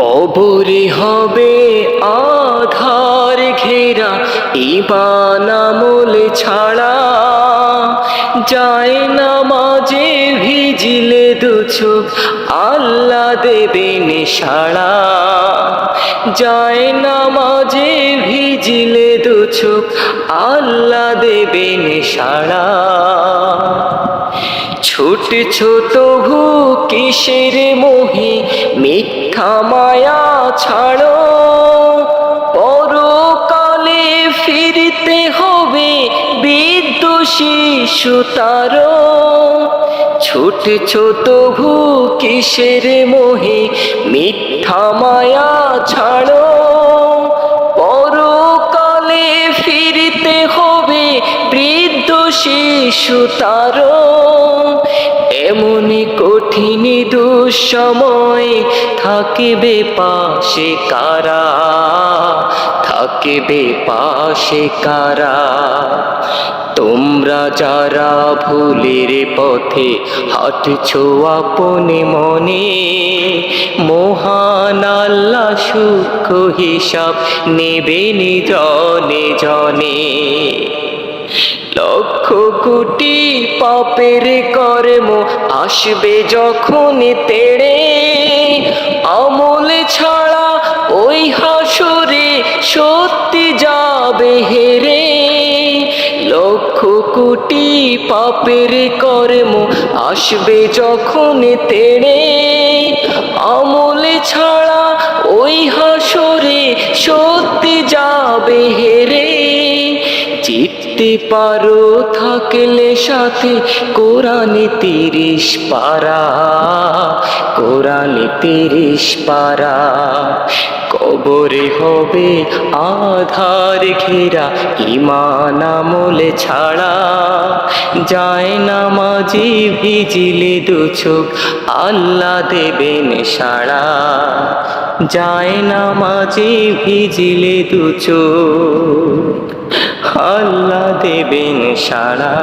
কবরে হবে আধার ঘেরা, ঈমান আমল ছাড়া যায় না মাঝে ভিজিলে দু চোখ, আল্লাহ দেবেন সাড়া। যায় না মাঝে ভিজিলে দু চোখ, আল্লাহ দেবেন সাড়া। ছুটছ তবু কিসের মোহে, মিথ্যা মায়া ছাড়ো, পরকালে ফিরতে হবে বৃদ্ধ শিশু তারো। ছুটছ তবু কিসের মোহে, মিথ্যা মায়া ছাড়ো, পরকালে ফিরতে হবে বৃদ্ধ শিশু তারো। এমনি কঠিন দুঃসময় থাকিবে পাশে কারা, থাকিবে পাশে কারা। তোমরা যারা ভুলের পথে হাঁটছো আপনে মনে, মহান আল্লাহ সূক্ষ্ম হিসাব নেবেন জনে জনে। লক্ষ কোটি পাপের কর্ম আসবে যখন তেড়ে, আমল ছাড়া ওই হাসরে সত্যি যাবে হেরে। লক্ষ কোটি পাপের কর্ম আসবে যখন তেড়ে, আমল ছাড়া ওই হাসরে সত্যি যাবে হেরে। জিততে পারো থাকলে সাথে কোরআনে 30 পারা, কোরআনে 30 পারা। কবরে হবে আধার ঘেরা, ঈমান আমল ছাড়া যায় না মাঝে ভিজিলে দু চোখ, আল্লাহ দেবেন সাড়া। যায় না মাঝে ভিজিলে দু চোখ, আল্লাহ দেবেন সাড়া।